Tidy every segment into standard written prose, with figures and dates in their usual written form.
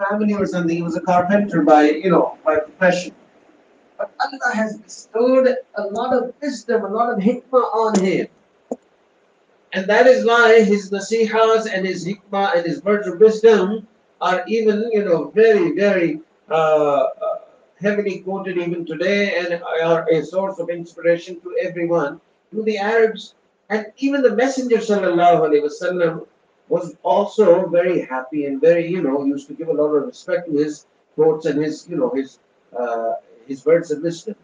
family or something. He was a carpenter by profession. But Allah has bestowed a lot of wisdom, a lot of hikmah on him. And that is why his nasihas and his hikmah and his words of wisdom are even, very, very heavily quoted even today and are a source of inspiration to everyone, to the Arabs. And even the Messenger sallallahu alaihi wasallam was also very happy and very, used to give a lot of respect to his quotes and his words of wisdom.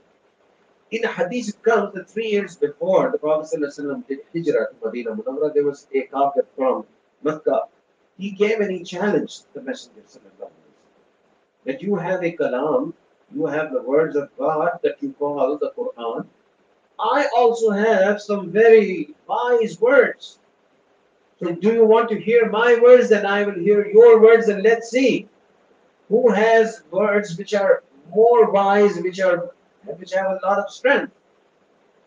In a hadith it comes that 3 years before the Prophet ﷺ did hijrah to Medina Munawwara, there was a kafir from Mecca. He came and he challenged the Messenger ﷺ that you have a kalam, you have the words of God that you call the Quran. I also have some very wise words. So do you want to hear my words? Then I will hear your words, and let's see who has words which are more wise, which have a lot of strength.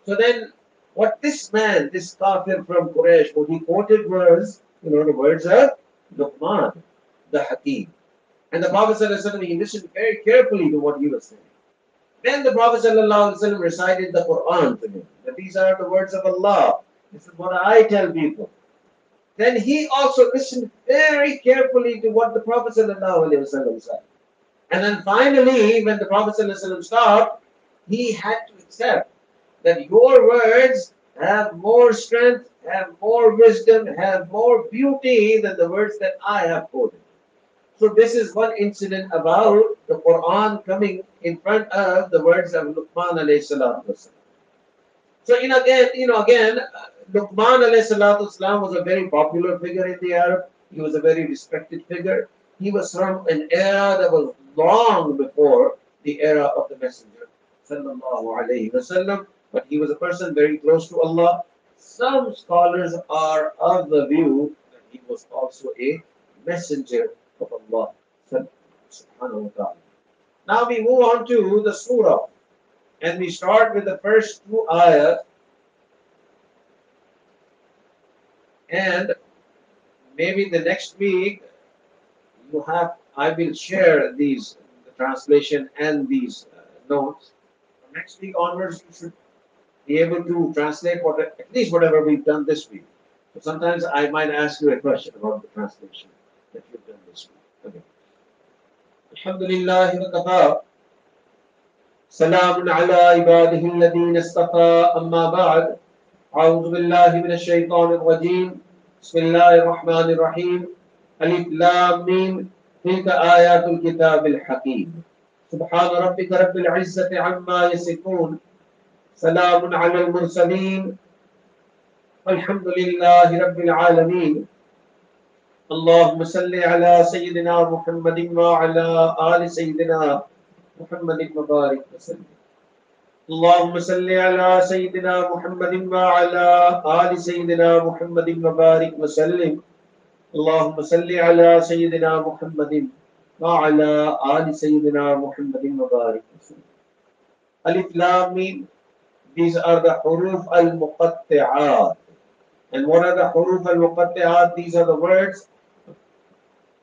So then, what this man, this kafir from Quraysh, what he quoted was, the words of Luqman, the Hakim. And the Prophet ﷺ, he listened very carefully to what he was saying. Then the Prophet ﷺ recited the Quran to him. That these are the words of Allah. This is what I tell people. Then he also listened very carefully to what the Prophet ﷺ said. And then finally, when the Prophet ﷺ stopped, he had to accept that your words have more strength, have more wisdom, have more beauty than the words that I have quoted. So this is one incident about the Quran coming in front of the words of Luqman alayhi salatu wasalam. So again, Luqman alayhi salatu wasalam was a very popular figure in the Arab. He was a very respected figure. He was from an era that was long before the era of the Messenger sallallahu alayhi wasallam. But he was a person very close to Allah. Some scholars are of the view that he was also a messenger of Allah subhanahu wa ta'ala. Now we move on to the surah, and we start with the first two ayahs, and maybe the next week I will share the translation and these notes. From next week onwards, you should be able to translate at least whatever we've done this week. So sometimes I might ask you a question about the translation that you've done this week. Okay. Alhamdulillah wa kafa. Salamun ala ibadihi alladhina istafa, amma ba'd. A'udhu billahi minash shaitanir rajim. Bismillahir rahmanir rahim. Alif lam mim. Tilka ayatul kitabil hakim. Subhana rabbika rabbil izzati amma yasifun. Salamun ala al-mursaleen. Walhamdulillahi rabbil alameen. اللهم صل على سيدنا محمد وعلى آل سيدنا محمد وبارك وسلم. اللهم صل على سيدنا محمد وعلى آل سيدنا محمد وبارك وسلم. اللهم صل على سيدنا محمد وعلى آل سيدنا محمد وبارك وسلم. Alif Lam Mim. These are the huruf al-muqatti'at. And what are the huruf al-muqatti'at? These are the words.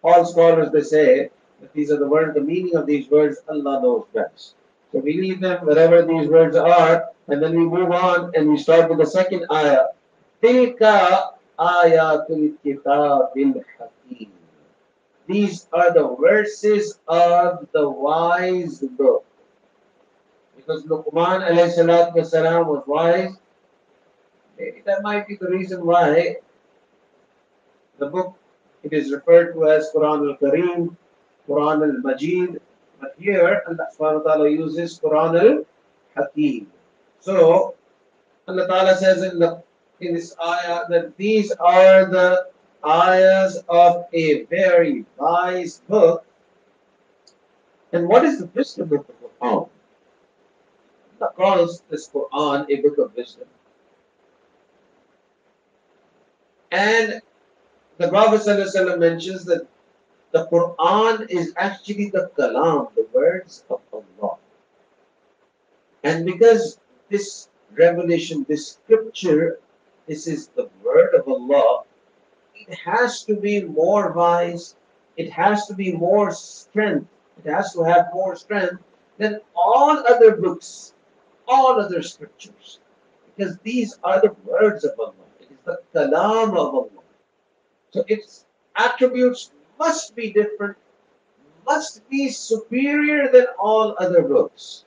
All scholars, they say that these are the words, the meaning of these words, Allah knows best. So we leave them wherever these words are, and then we move on and we start with the second ayah. Tilka ayatul kitabil hakim. These are the verses of the wise book. Because Luqman alayhi salatu wasalam was wise, maybe that might be the reason why the book, it is referred to as Quran al-Kareem, Quran al-Majid, but here Allah subhanahu wa ta'ala uses Quran al-Hakim. So Allah ta'ala says in this ayah that these are the ayahs of a very wise book. And what is the wisdom of the Quran? Allah calls this Quran a book of wisdom. And the Prophet ﷺ mentions that the Quran is actually the kalam, the words of Allah. And because this revelation, this scripture, this is the word of Allah, it has to be more wise, it has to be more strength. It has to have more strength than all other books, all other scriptures. Because these are the words of Allah. It is the kalam of Allah. So its attributes must be different, must be superior than all other books.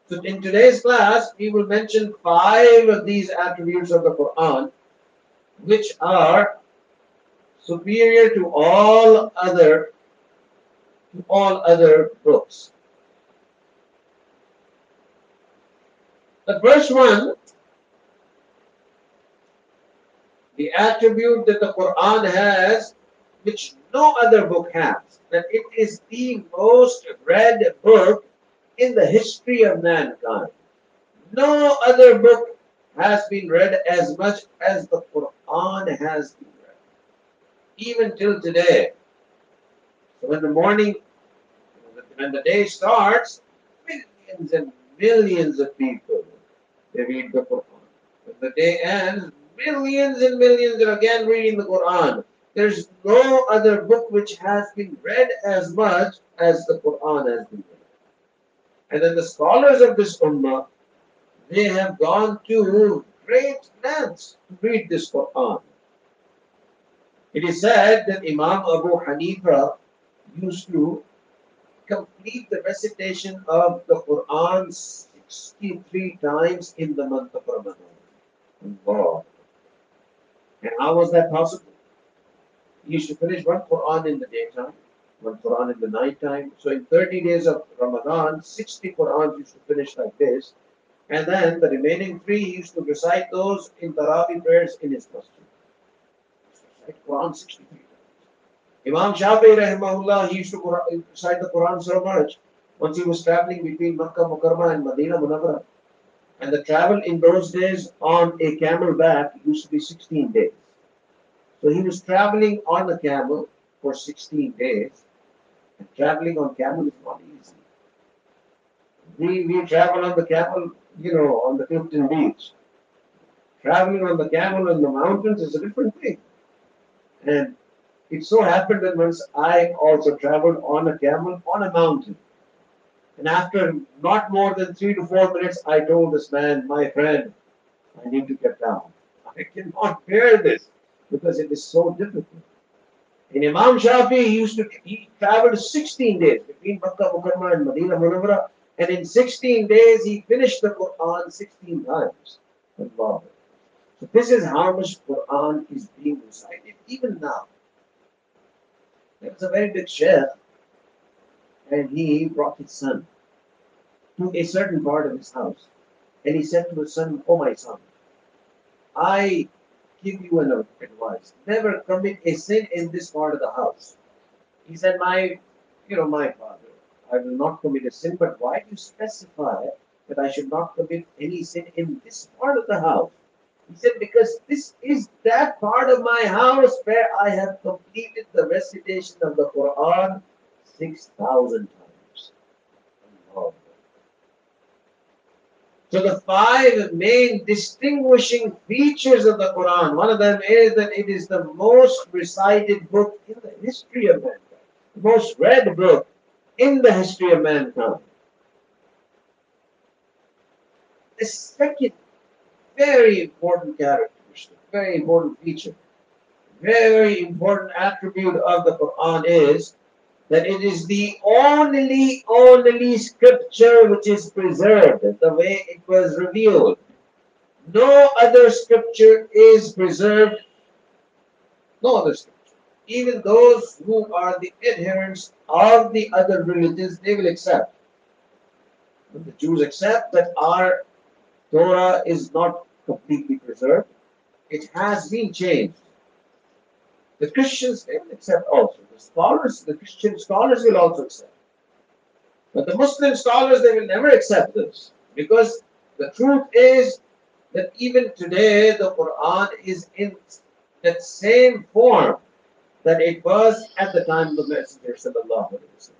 So in today's class, we will mention 5 of these attributes of the Quran, which are superior to all other books. The first one, the attribute that the Quran has, which no other book has, that it is the most read book in the history of mankind. No other book has been read as much as the Quran has been read, even till today. So in the morning, when the day starts, millions and millions of people, they read the Quran. When the day ends, millions and millions are again reading the Quran. There's no other book which has been read as much as the Quran has been read. And then the scholars of this ummah, they have gone to great lengths to read this Quran. It is said that Imam Abu Hanifa used to complete the recitation of the Quran 63 times in the month of Ramadan. Wow. And how was that possible? He used to finish one Quran in the daytime, one Quran in the night time. So in 30 days of Ramadan, 60 Qurans used to finish like this. And then the remaining 3, he used to recite those in Taraweeh prayers in his masjid. Recite Quran 63 times. Imam Shafi'i rahimahullah, he used to recite the Quran so much. Once he was traveling between Makkah Mukarramah and Medina Munawwarah. And the travel in those days on a camel back used to be 16 days. So he was traveling on a camel for 16 days. And traveling on camel is not easy. We travel on the camel, on the Clifton Beach. Traveling on the camel in the mountains is a different thing. And it so happened that once I also traveled on a camel on a mountain. And after not more than 3 to 4 minutes, I told this man, my friend, I need to get down. I cannot bear this because it is so difficult. And Imam Shafi, he traveled 16 days between Makkah Mukarramah and Medina Munawwarah. And in 16 days, he finished the Quran 16 times. So this is how much Quran is being recited even now. There was a very big Shaykh, and he brought his son to a certain part of his house. And he said to his son, "Oh my son, I give you an advice. Never commit a sin in this part of the house." He said, my father, I will not commit a sin, but why do you specify that I should not commit any sin in this part of the house? He said, because this is that part of my house where I have completed the recitation of the Quran 6,000 times. So the 5 main distinguishing features of the Quran, one of them is that it is the most recited book in the history of mankind, the most read book in the history of mankind. The second very important characteristic, very important feature, very important attribute of the Quran is that it is the only scripture which is preserved the way it was revealed. No other scripture is preserved. No other scripture. Even those who are the adherents of the other religions, they will accept. The Jews accept that our Torah is not completely preserved. It has been changed. The Christians, they will accept also. The Christian scholars will also accept. But the Muslim scholars, they will never accept this. Because the truth is that even today, the Quran is in that same form that it was at the time of the Messenger sallallahu alaihi wasallam.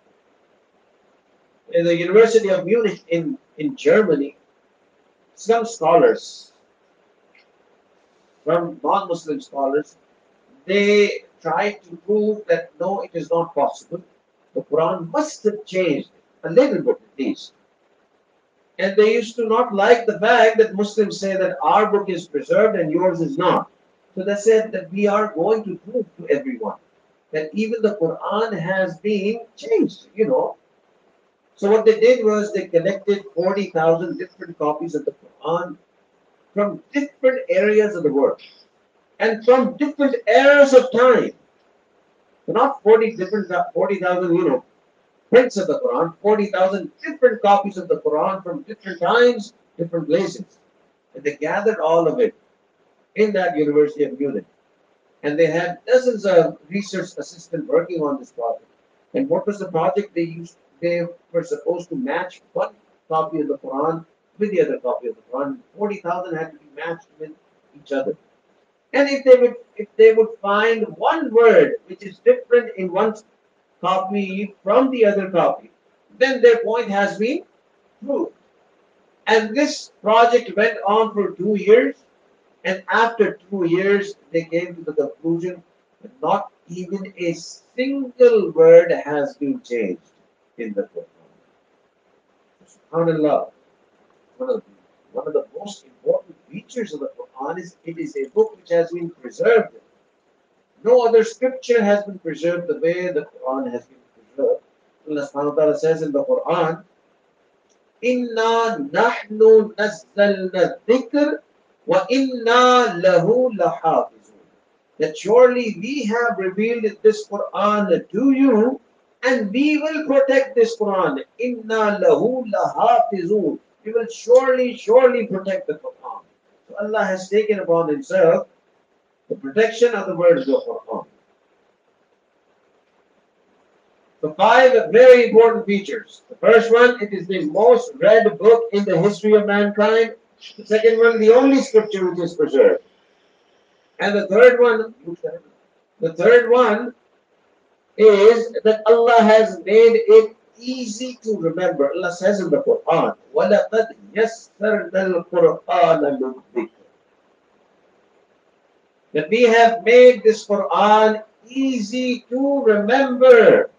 In the University of Munich in Germany, some scholars, some non-Muslim scholars, they tried to prove that no, it is not possible. The Quran must have changed a little bit at least. And they used to not like the fact that Muslims say that our book is preserved and yours is not. So they said that we are going to prove to everyone that even the Quran has been changed. So what they did was they collected 40,000 different copies of the Quran from different areas of the world and from different eras of time. So not 40,000, prints of the Quran, 40,000 different copies of the Quran from different times, different places. And they gathered all of it in that University of Munich. And they had dozens of research assistants working on this project. And what was the project they used? They were supposed to match one copy of the Quran with the other copy of the Quran. 40,000 had to be matched with each other. And if they would find one word which is different in one copy from the other copy, then their point has been proved. And this project went on for 2 years. And after 2 years, they came to the conclusion that not even a single word has been changed in the Quran. SubhanAllah. One of, the, one of the most important features of the Quran is it is a book which has been preserved. No other scripture has been preserved the way the Quran has been preserved. Allah subhanahu wa ta'ala says in the Quran, Inna nahnu nazzalna dhikr wa inna lahu lahafizun. That surely we have revealed this Quran to you and we will protect this Quran. Inna lahu lahafizun. We will surely protect the Quran. So Allah has taken upon himself the protection of the words of the Quran. So 5 very important features. The first one, it is the most read book in the history of mankind. The second one, the only scripture which is preserved. And the third one is that Allah has made it easy to remember. Allah says in the Quran, وَلَقَدْ يَسَّرْنَا الْقُرْآنَ لِلذِّكْرِ. That we have made this Quran easy to remember.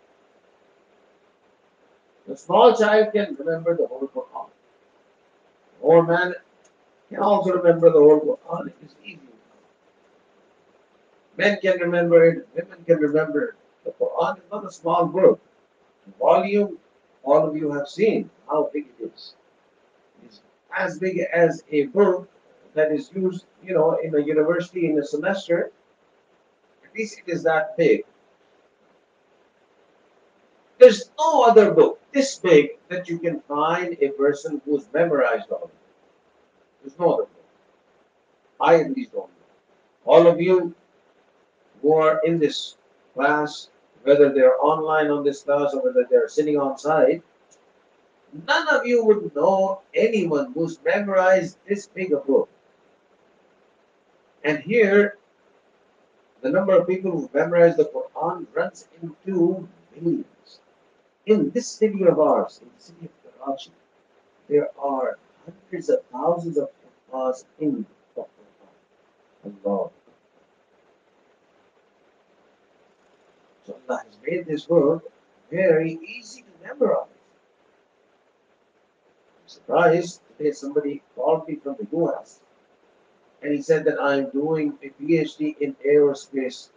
The small child can remember the whole Quran. The old man can also remember the whole Quran. It is easy. Men can remember it, women can remember it. The Quran is not a small book. The volume, all of you have seen how big it is. It is as big as a book that is used, in a university in a semester. At least it is that big. There's no other book this big that you can find a person who's memorized all of it. There's no other book. I at least don't know. All of you who are in this class, whether they're online on this class or whether they're sitting on site, none of you would know anyone who's memorized this big a book. And here, the number of people who memorize the Quran runs into millions. In this city of ours, in the city of Karachi, there are hundreds of thousands of Qur'ans in the Quran. Allah. So Allah has made this book very easy to memorize. I'm surprised today somebody called me from the US and he said that I'm doing a PhD in aerospace.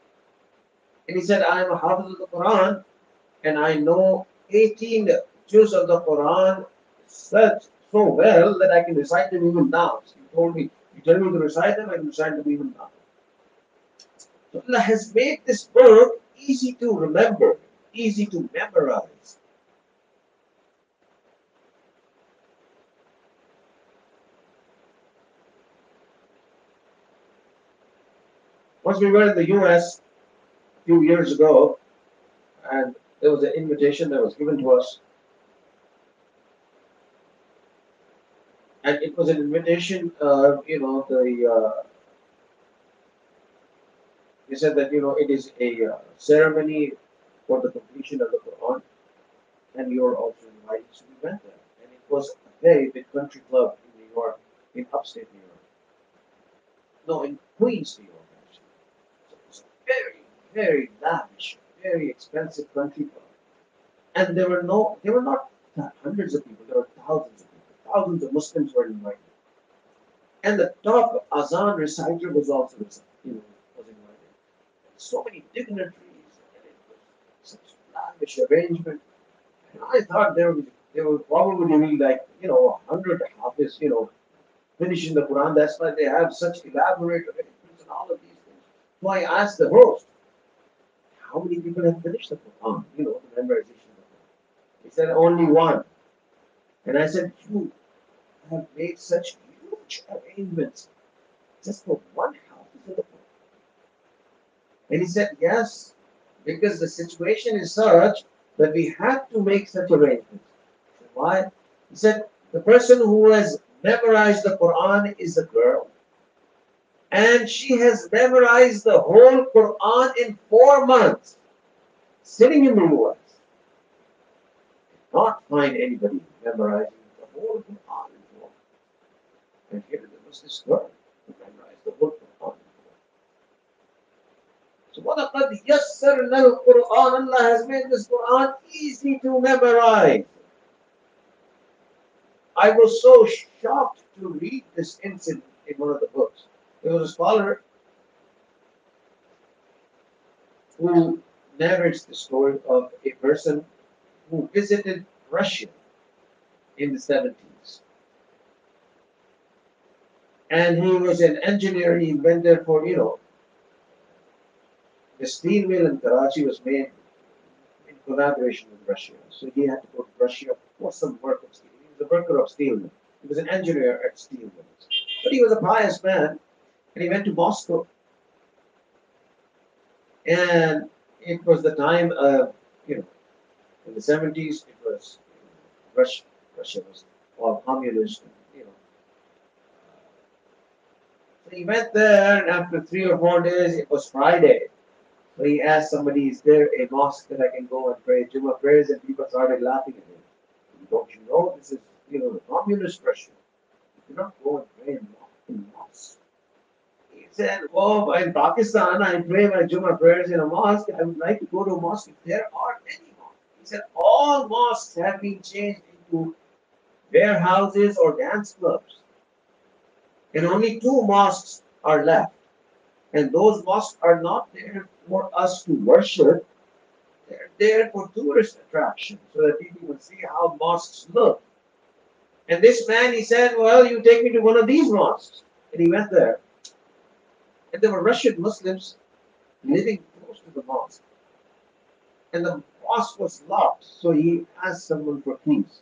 And he said, I'm a Hafiz of the Quran and I know 18 juz of the Quran so well that I can recite them even now. So he told me, you tell me to recite them, I can recite them even now. So Allah has made this book easy to remember, easy to memorize. Once we were in the US a few years ago, and there was an invitation that was given to us. And it was an invitation, they said that, it is a ceremony for the completion of the Quran, and you're also invited. So we went there. And it was a very big country club in New York, in upstate New York. No, in Queens, New York, actually. So it was a very very lavish, very expensive country club. And they were not hundreds of people, there were thousands of people. Thousands of Muslims were invited. And the top Azan reciter was also, was invited. So many dignitaries, and it was such lavish arrangement. And I thought they were probably be like, 100 Hafiz, finishing the Quran. That's why they have such elaborate arrangements and all of these things. So I asked the host, how many people have finished the Quran? The memorization of the Quran. He said, only one. And I said, you have made such huge arrangements just for one Hafiz of the Quran. And he said, yes, because the situation is such that we have to make such arrangements. I said, why? He said, the person who has memorized the Quran is a girl. And she has memorized the whole Quran in 4 months, sitting in the US. Not find anybody memorizing the whole Quran in 4 months. And here there was this girl who memorized the whole Quran in 4 months. So وَلَقَدْ يَسَّرْنَا الْقُرْآنَ, Allah has made this Quran easy to memorize. I was so shocked to read this incident in one of the books. There was a scholar who narrates the story of a person who visited Russia in the 70s. And he was an engineer. He went there for, the steel mill in Karachi was made in collaboration with Russia. So he had to go to Russia for some work of steel. He was a worker of steel mill. He was an engineer at steel mills. But he was a pious man, and he went to Moscow. And it was the time of, in the 70s, it was Russia. Russia was all communist. So he went there, and after 3 or 4 days, it was Friday. So he asked somebody, is there a mosque that I can go and pray Jummah prayers? And people started laughing at him. Don't you know this is, the communist Russia? You cannot go and pray in mosque. He said, oh, in Pakistan, I pray my Jummah prayers in a mosque. I would like to go to a mosque if there are any mosques. He said, all mosques have been changed into warehouses or dance clubs. And only 2 mosques are left. And those mosques are not there for us to worship. They're there for tourist attraction so that people will see how mosques look. And this man, he said, well, you take me to one of these mosques. And he went there. And there were Russian Muslims living close to the mosque. And the mosque was locked. So he asked someone for keys.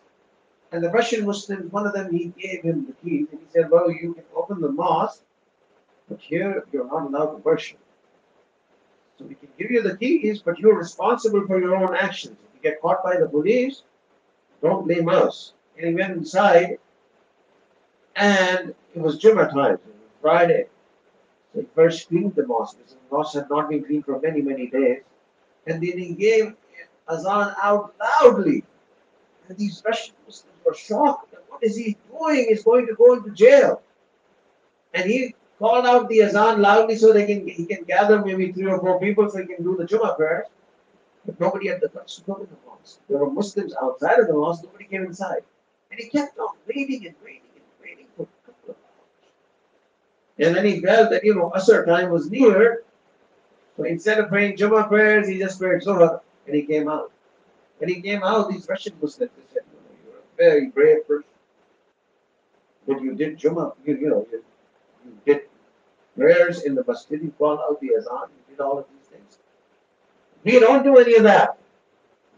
And the Russian Muslims, one of them, he gave him the keys. And he said, well, you can open the mosque, but here you're not allowed to worship. So we can give you the keys, but you're responsible for your own actions. If you get caught by the police, don't blame us. And he went inside, and it was Jummah time, it was Friday. So he first cleaned the mosque, because the mosque had not been cleaned for many, many days. And then he gave Azan out loudly. And these Russian Muslims were shocked. What is he doing? He's going to go into jail. And he called out the Azan loudly so he can gather maybe 3 or 4 people so he can do the Jummah prayers. But nobody had the guts to go in the mosque. There were Muslims outside of the mosque, nobody came inside. And he kept on waiting and waiting and waiting for a couple of hours. And then he felt that, Azhar time was near. So instead of praying Jummah prayers, he just prayed SURAH, and he came out. When he came out, these Russian Muslims said, you're a very brave person. But you did Jummah, you did prayers in the masjid, you called out the Azan, you did all of these things. We don't do any of that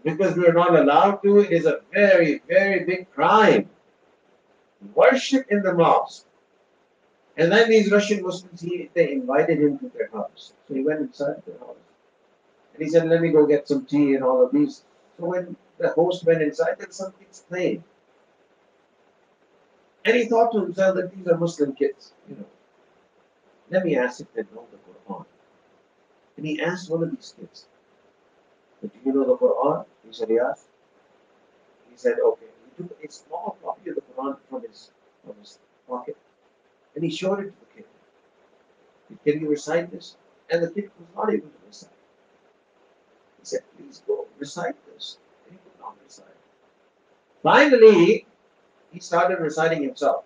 because we're not allowed to. It is a very, very big crime. Worship in the mosque. And then these Russian Muslims, they invited him to their house. So he went inside their house. And he said, let me go get some tea and all of these. So when the host went inside, there was some kids playing. And he thought to himself that these are Muslim kids, Let me ask if they know the Quran. And he asked one of these kids, do you know the Quran? He said, yes. He said, okay. He took a small copy of the Quran from his pocket. And he showed it to the kid. Can you recite this? And the kid was not able to recite. He said, please go recite this. And he could not recite. Finally, he started reciting himself.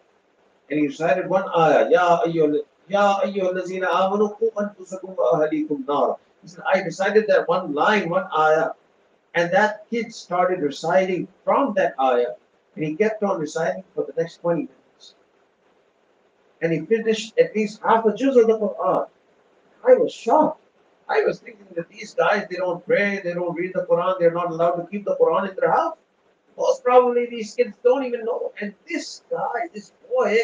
And he recited one ayah, Ya ayyuhallazina amanu qu anfusakum wa ahlikum nar. He said, I recited that one line, one ayah, and that kid started reciting from that ayah, and he kept on reciting for the next 20 minutes. And he finished at least half a juz of the Quran. I was shocked. I was thinking that these guys, they don't pray, they don't read the Quran, they're not allowed to keep the Quran in their house. Most probably these kids don't even know. And this guy, this boy,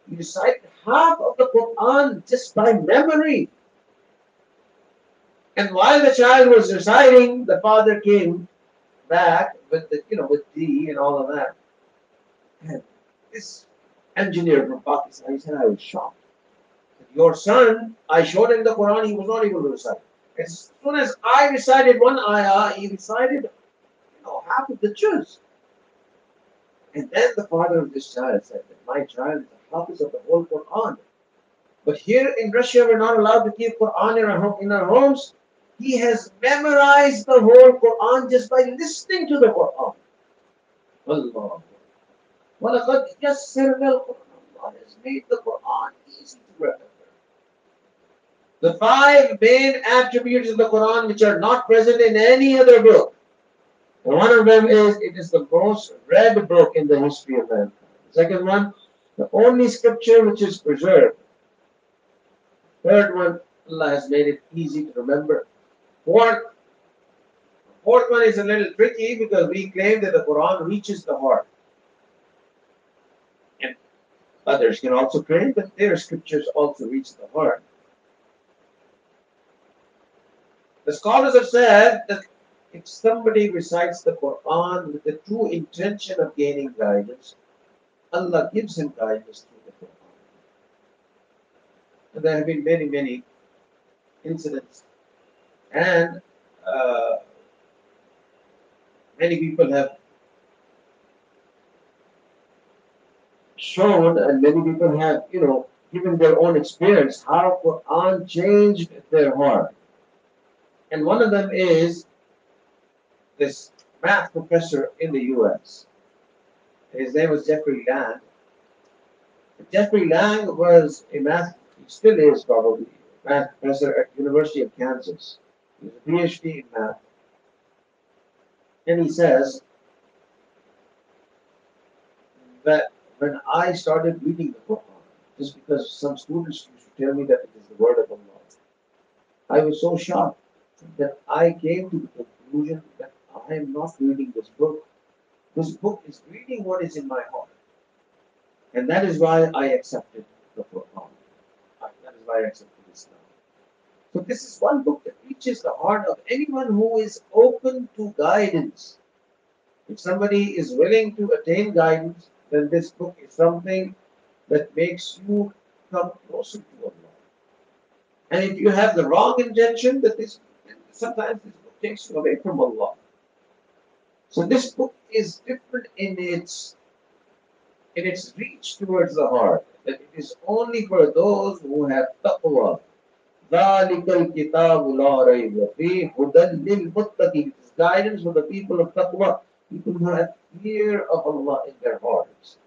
he recited half of the Quran just by memory. And while the child was reciting, the father came back with the, with tea and all of that. And this engineer from Pakistan, he said, I was shocked. Your son, I showed him the Quran, he was not able to recite. As soon as I recited one ayah, he recited, half of the juz. And then the father of this child said that my child is the hafiz of the whole Quran. But here in Russia, we're not allowed to keep Quran in our homes. He has memorized the whole Quran just by listening to the Quran. Allah. وَلَقَدْ يَسَّرْنَا الْقُرْآنَ. Allah has made the Quran easy to remember. The 5 main attributes of the Quran which are not present in any other book. And one of them is, it is the most read book in the history of mankind. The second one, the only scripture which is preserved. Third one, Allah has made it easy to remember. Fourth one is a little tricky because we claim that the Quran reaches the heart. And others can also claim that their scriptures also reach the heart. The scholars have said that if somebody recites the Quran with the true intention of gaining guidance, Allah gives him guidance through the Quran. And there have been many, many incidents. And many people have shown, and many people have, given their own experience how Quran changed their heart. And one of them is this math professor in the US. His name was Jeffrey Lang. Jeffrey Lang was he still is probably, a math professor at University of Kansas. He was a PhD in math. And he says that when I started reading the Quran, just because some students used to tell me that it is the word of Allah, I was so shocked that I came to the conclusion that I am not reading this book. This book is reading what is in my heart. And that is why I accepted the Quran. That is why I accepted Islam. So this is one book that reaches the heart of anyone who is open to guidance. If somebody is willing to attain guidance, then this book is something that makes you come closer to Allah. And if you have the wrong intention, sometimes this book takes you away from Allah. So this book is different in its reach towards the heart. That it is only for those who have taqwa. ذَلِكَ الْكِتَابُ لَا رَيْبَ فِيهِ هُدًى لِلْمُتَّقِينَ. It is guidance for the people of taqwa, people who have fear of Allah in their hearts.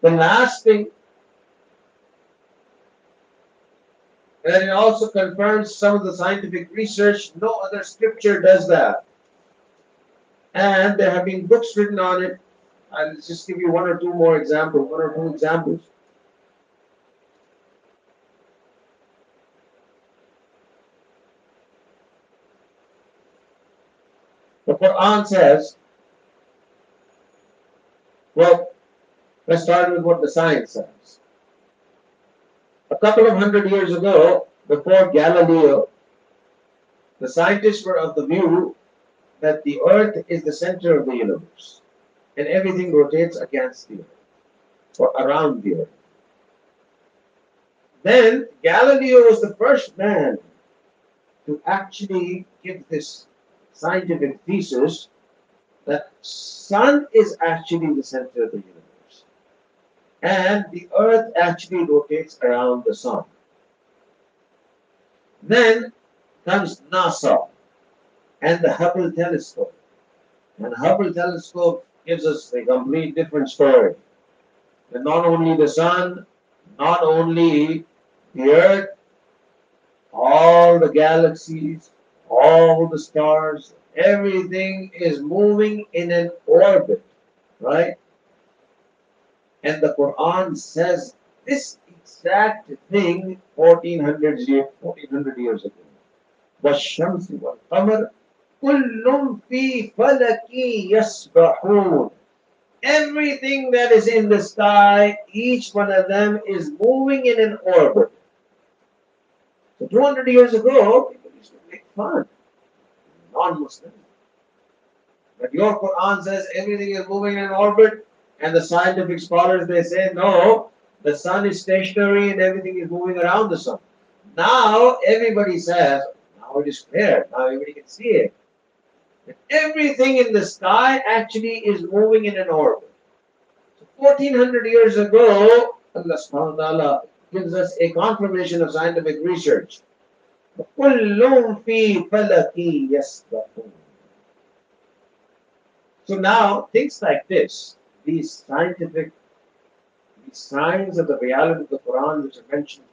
The last thing, and it also confirms some of the scientific research, no other scripture does that. And there have been books written on it. I'll just give you one or two examples. The Quran says, well, let's start with what the science says. A couple of 100 years ago, before Galileo, the scientists were of the view that the earth is the center of the universe and everything rotates against the earth or around the earth. Then Galileo was the first man to actually give this scientific thesis that sun is actually the center of the universe and the earth actually rotates around the sun. Then comes NASA and the Hubble telescope. And Hubble telescope gives us a complete different story. And not only the sun, not only the earth, all the galaxies, all the stars, everything is moving in an orbit, right? And the Quran says this exact thing 1400 years ago. وَالشَّمْسِ وَالْقَمَرِ كُلٌّ فِي فَلَكٍ يَسْبَحُونَ. Everything that is in the sky, each one of them is moving in an orbit. So 200 years ago, people used to make fun, non-Muslims. But your Quran says everything is moving in an orbit, and the scientific scholars, they say, no, the sun is stationary and everything is moving around the sun. Now everybody says, now it is clear, now everybody can see it. That everything in the sky actually is moving in an orbit. So 1400 years ago, Allah subhanahu wa ta'ala gives us a confirmation of scientific research. كُلٌّ فِي فَلَكٍ يَسْبَحُونَ. So now, things like this, these scientific, these signs of the reality of the Quran, which are mentioned,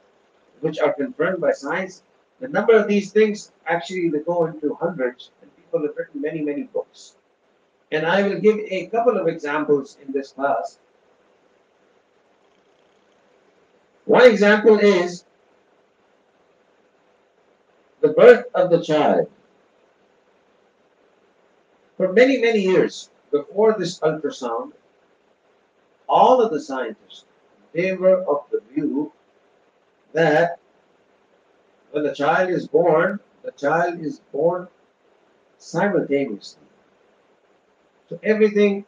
which are confirmed by science, the number of these things actually they go into hundreds, and people have written many, many books. And I will give a couple of examples in this class. One example is the birth of the child. For many, many years before this ultrasound, all of the scientists, they were of the view that when the child is born simultaneously. So everything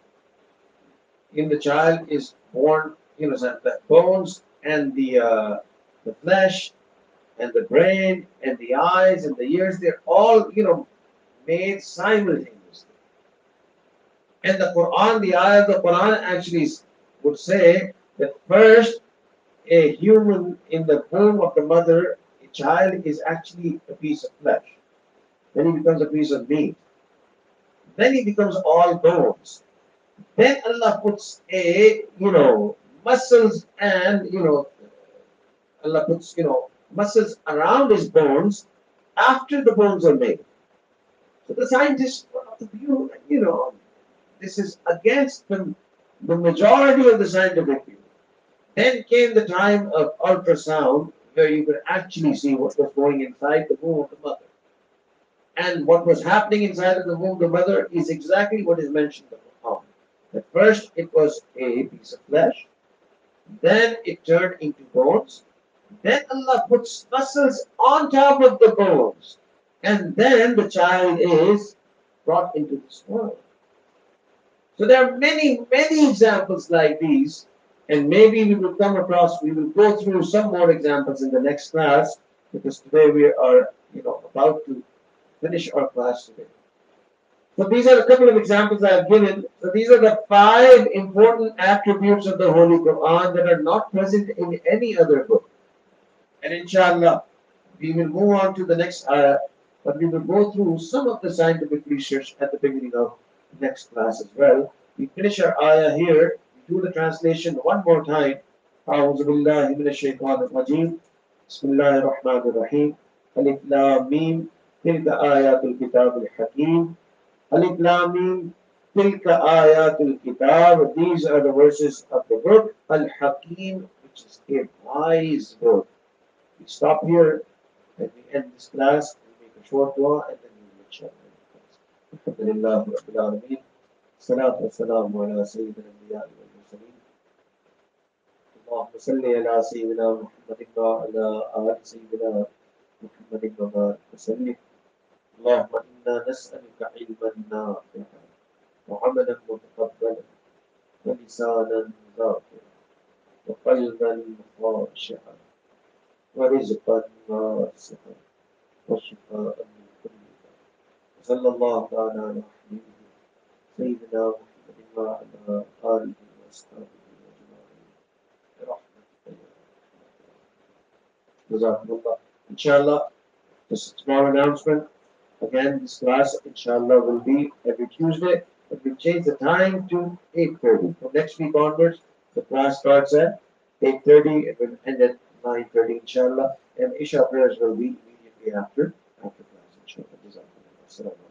in the child is born, the bones and the flesh and the brain and the eyes and the ears, they're all, made simultaneously. And the Quran, the ayah of the Quran actually would say that first a human in the womb of the mother, a child is actually a piece of flesh. Then he becomes a piece of meat. Then he becomes all bones. Then Allah puts muscles and, Allah puts, muscles around his bones after the bones are made. So the scientists were of the view, this is against the majority of the scientific view. Then came the time of ultrasound, where you could actually see what was going inside the womb of the mother. And what was happening inside of the womb of the mother is exactly what is mentioned in the Quran. At first, it was a piece of flesh. Then it turned into bones. Then Allah puts muscles on top of the bones. And then the child is brought into this world. So there are many, many examples like these. And maybe we will go through some more examples in the next class, because today we are, about to finish our class today. So these are a couple of examples I have given. So these are the 5 important attributes of the Holy Quran that are not present in any other book. And inshallah, we will move on to the next ayah, but we will go through some of the scientific research at the beginning of the next class as well. We finish our ayah here. We do the translation one more time. أعوذ بالله من الشيطان الرجيم. بسم الله الرحمن الرحيم. ألف لام ميم. تلك آيات الكتاب الحكيم. Alif Lam Mim, Tilka Ayatul Kitab. These are the verses of the book Al-Hakim, which is a wise book. We stop here and we end this class and make a short dua, and then we will share the class. Alhamdulillah Rabbil Alameen. Salatu wa salamu ala Sayyidina al-Anbiya wal-Mursaleen. Allahumma salli ala Sayyidina Muhammadin wa ala ali Sayyidina Muhammadin wa barik wa sallim. اللهم إنا نسألك علما نافعا وعملا متقبلا ولسانا ذاكرا وقلبا خاشعا ورزقا واسعا وشفاء من كل داء. وصلى الله تعالى على حبيبه سيدنا محمد وعلى آله وأصحابه أجمعين برحمتك يا أرحم الراحمين. جزاكم الله. Inshallah, Just a small announcement. Again, this class, inshallah, will be every Tuesday, but we change the time to 8:30. From next week onwards, the class starts at 8:30. It will end at 9:30, inshallah. And Isha prayers will be immediately after class, inshallah.